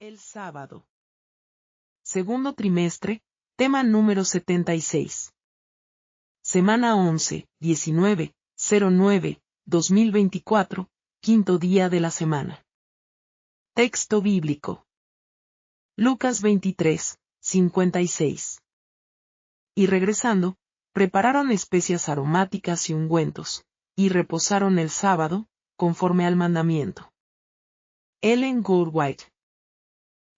El sábado. Segundo trimestre, tema número 76. Semana 11, 19, 09, 2024, quinto día de la semana. Texto bíblico. Lucas 23, 56. Y regresando, prepararon especias aromáticas y ungüentos, y reposaron el sábado, conforme al mandamiento. Ellen G. White.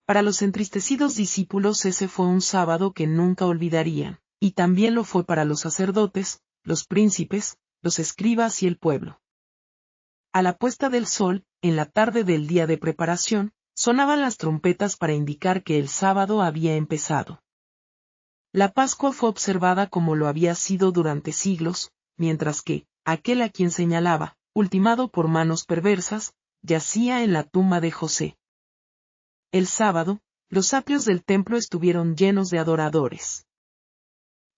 Para los entristecidos discípulos ese fue un sábado que nunca olvidarían, y también lo fue para los sacerdotes, los príncipes, los escribas y el pueblo. A la puesta del sol, en la tarde del día de preparación, sonaban las trompetas para indicar que el sábado había empezado. La Pascua fue observada como lo había sido durante siglos, mientras que, aquel a quien señalaba, ultimado por manos perversas, yacía en la tumba de José. El sábado, los atrios del templo estuvieron llenos de adoradores.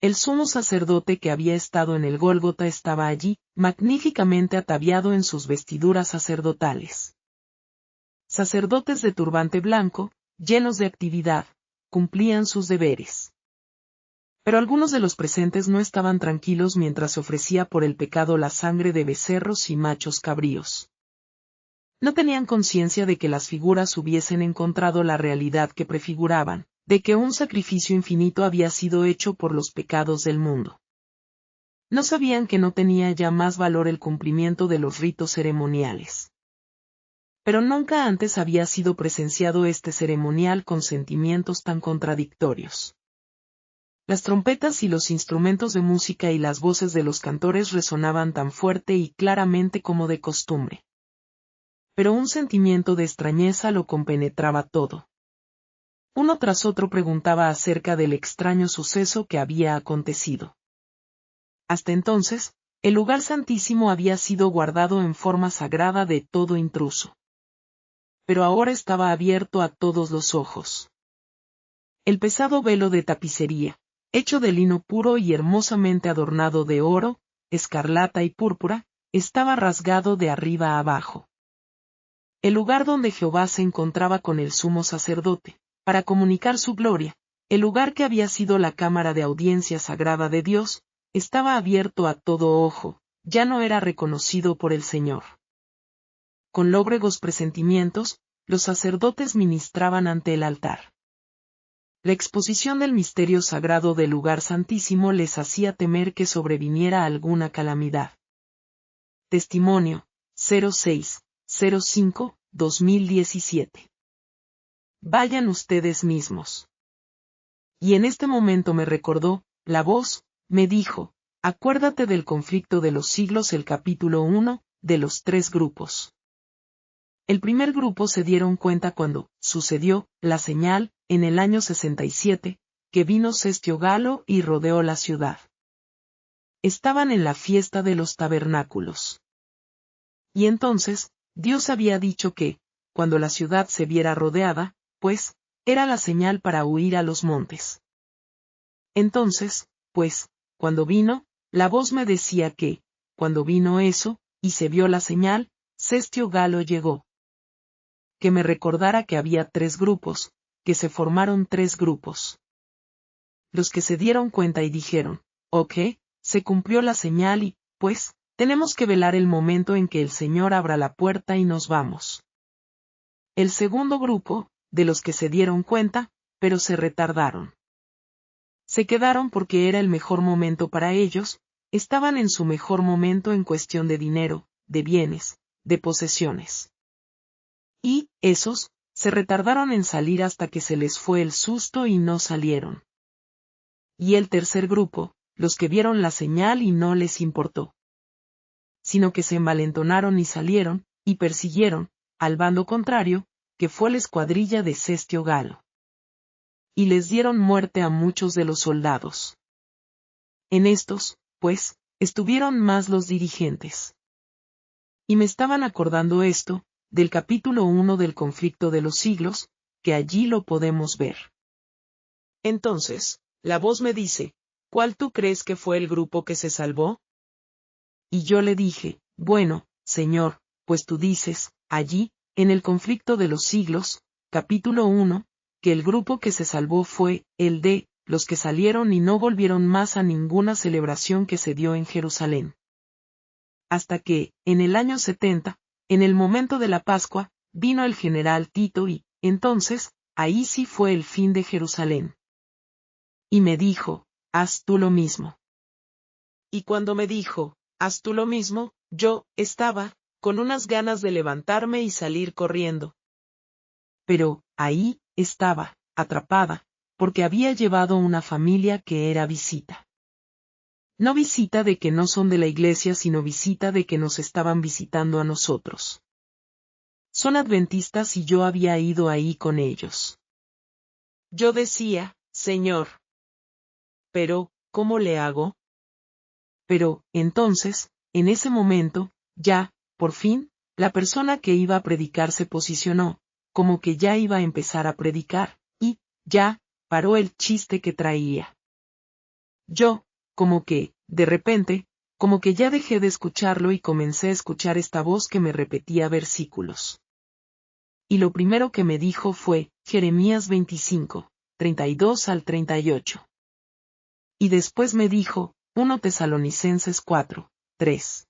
El sumo sacerdote que había estado en el Gólgota estaba allí, magníficamente ataviado en sus vestiduras sacerdotales. Sacerdotes de turbante blanco, llenos de actividad, cumplían sus deberes. Pero algunos de los presentes no estaban tranquilos mientras se ofrecía por el pecado la sangre de becerros y machos cabríos. No tenían conciencia de que las figuras hubiesen encontrado la realidad que prefiguraban, de que un sacrificio infinito había sido hecho por los pecados del mundo. No sabían que no tenía ya más valor el cumplimiento de los ritos ceremoniales. Pero nunca antes había sido presenciado este ceremonial con sentimientos tan contradictorios. Las trompetas y los instrumentos de música y las voces de los cantores resonaban tan fuerte y claramente como de costumbre. Pero un sentimiento de extrañeza lo compenetraba todo. Uno tras otro preguntaba acerca del extraño suceso que había acontecido. Hasta entonces, el lugar santísimo había sido guardado en forma sagrada de todo intruso. Pero ahora estaba abierto a todos los ojos. El pesado velo de tapicería, hecho de lino puro y hermosamente adornado de oro, escarlata y púrpura, estaba rasgado de arriba a abajo. El lugar donde Jehová se encontraba con el sumo sacerdote, para comunicar su gloria, el lugar que había sido la cámara de audiencia sagrada de Dios, estaba abierto a todo ojo, ya no era reconocido por el Señor. Con lóbregos presentimientos, los sacerdotes ministraban ante el altar. La exposición del misterio sagrado del lugar santísimo les hacía temer que sobreviniera alguna calamidad. Testimonio, 06-05-2017. Vayan ustedes mismos. Y en este momento me recordó, la voz, me dijo, acuérdate del conflicto de los siglos, el capítulo 1, de los 3 grupos. El primer grupo se dieron cuenta cuando sucedió la señal, en el año 67, que vino Sestio Galo y rodeó la ciudad. Estaban en la fiesta de los tabernáculos. Y entonces, Dios había dicho que, cuando la ciudad se viera rodeada, pues, era la señal para huir a los montes. Entonces, pues, cuando vino, la voz me decía que, cuando vino eso, y se vio la señal, Sestio Galo llegó. Que me recordara que había 3 grupos, que se formaron 3 grupos. Los que se dieron cuenta y dijeron, ok, se cumplió la señal y, pues, tenemos que velar el momento en que el Señor abra la puerta y nos vamos. El segundo grupo, de los que se dieron cuenta, pero se retardaron. Se quedaron porque era el mejor momento para ellos, estaban en su mejor momento en cuestión de dinero, de bienes, de posesiones. Y, esos, se retardaron en salir hasta que se les fue el susto y no salieron. Y el tercer grupo, los que vieron la señal y no les importó. Sino que se envalentonaron y salieron, y persiguieron, al bando contrario, que fue la escuadrilla de Sestio Galo. Y les dieron muerte a muchos de los soldados. En estos, pues, estuvieron más los dirigentes. Y me estaban acordando esto, del capítulo 1 del conflicto de los siglos, que allí lo podemos ver. Entonces, la voz me dice, ¿cuál tú crees que fue el grupo que se salvó? Y yo le dije, bueno, Señor, pues tú dices, allí, en el conflicto de los siglos, capítulo 1, que el grupo que se salvó fue el de los que salieron y no volvieron más a ninguna celebración que se dio en Jerusalén. Hasta que, en el año 70, en el momento de la Pascua, vino el general Tito y, entonces, ahí sí fue el fin de Jerusalén. Y me dijo, haz tú lo mismo. Y cuando me dijo, haz tú lo mismo, yo estaba con unas ganas de levantarme y salir corriendo. Pero, ahí estaba, atrapada, porque había llevado una familia que era visita. No visita de que no son de la iglesia, sino visita de que nos estaban visitando a nosotros. Son adventistas y yo había ido ahí con ellos. Yo decía, Señor, pero, ¿cómo le hago? Pero, entonces, en ese momento, ya, por fin, la persona que iba a predicar se posicionó, como que ya iba a empezar a predicar, y, ya, paró el chiste que traía. Yo, como que, de repente, como que ya dejé de escucharlo y comencé a escuchar esta voz que me repetía versículos. Y lo primero que me dijo fue, Jeremías 25, 32 al 38. Y después me dijo, 1 Tesalonicenses 4, 3.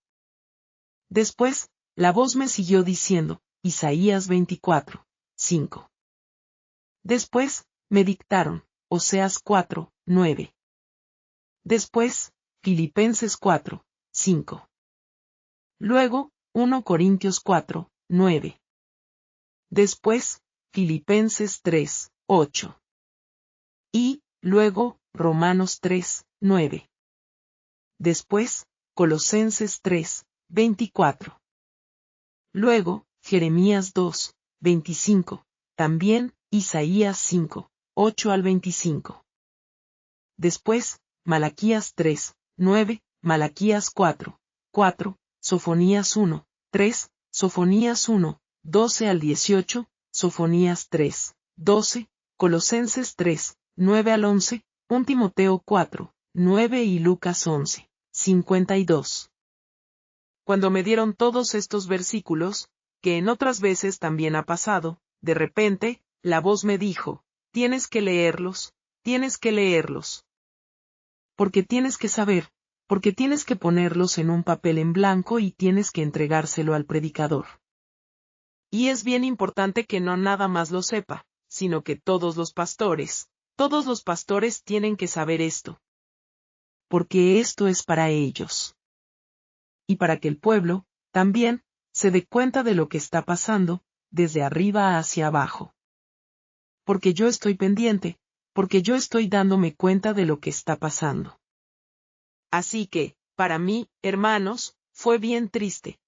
Después, la voz me siguió diciendo, Isaías 24, 5. Después, me dictaron, Oseas 4, 9. Después, Filipenses 4, 5. Luego, 1 Corintios 4, 9. Después, Filipenses 3, 8. Y, luego, Romanos 3, 9. Después, Colosenses 3, 24. Luego, Jeremías 2, 25, también, Isaías 5, 8 al 25. Después, Malaquías 3, 9, Malaquías 4, 4, Sofonías 1, 3, Sofonías 1, 12 al 18, Sofonías 3, 12, Colosenses 3, 9 al 11, 1 Timoteo 4, 9 y Lucas 11, 52. Cuando me dieron todos estos versículos, que en otras veces también ha pasado, de repente, la voz me dijo, tienes que leerlos, tienes que leerlos. Porque tienes que saber, porque tienes que ponerlos en un papel en blanco y tienes que entregárselo al predicador. Y es bien importante que no nada más lo sepa, sino que todos los pastores tienen que saber esto. Porque esto es para ellos. Y para que el pueblo, también, se dé cuenta de lo que está pasando, desde arriba hacia abajo. Porque yo estoy pendiente, porque yo estoy dándome cuenta de lo que está pasando. Así que, para mí, hermanos, fue bien triste.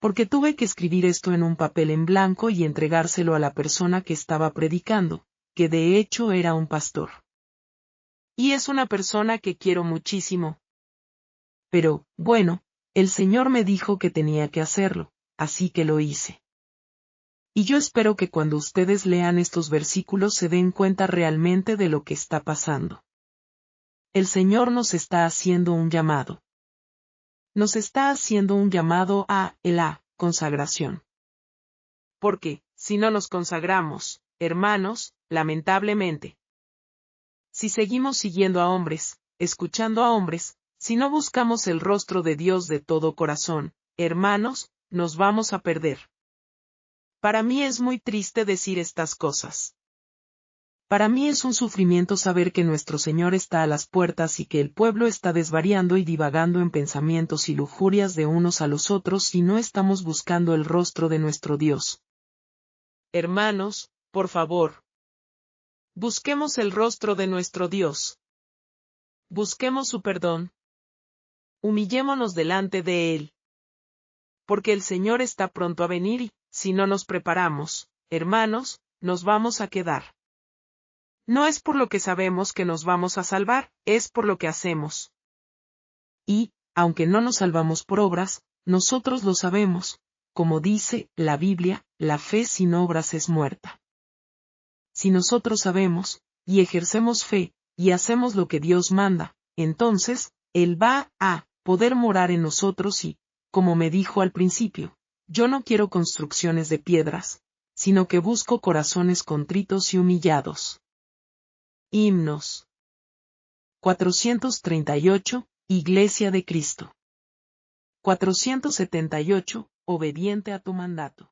Porque tuve que escribir esto en un papel en blanco y entregárselo a la persona que estaba predicando, que de hecho era un pastor. Y es una persona que quiero muchísimo. Pero, bueno, el Señor me dijo que tenía que hacerlo, así que lo hice. Y yo espero que cuando ustedes lean estos versículos se den cuenta realmente de lo que está pasando. El Señor nos está haciendo un llamado. Nos está haciendo un llamado a la consagración. Porque, si no nos consagramos, hermanos, lamentablemente. Si seguimos siguiendo a hombres, escuchando a hombres, si no buscamos el rostro de Dios de todo corazón, hermanos, nos vamos a perder. Para mí es muy triste decir estas cosas. Para mí es un sufrimiento saber que nuestro Señor está a las puertas y que el pueblo está desvariando y divagando en pensamientos y lujurias de unos a los otros y no estamos buscando el rostro de nuestro Dios. Hermanos, por favor. Busquemos el rostro de nuestro Dios. Busquemos su perdón. Humillémonos delante de Él. Porque el Señor está pronto a venir y, si no nos preparamos, hermanos, nos vamos a quedar. No es por lo que sabemos que nos vamos a salvar, es por lo que hacemos. Y, aunque no nos salvamos por obras, nosotros lo sabemos, como dice la Biblia, la fe sin obras es muerta. Si nosotros sabemos, y ejercemos fe, y hacemos lo que Dios manda, entonces, Él va a poder morar en nosotros y, como me dijo al principio, yo no quiero construcciones de piedras, sino que busco corazones contritos y humillados. Himnos. 438, Iglesia de Cristo. 478, obediente a tu mandato.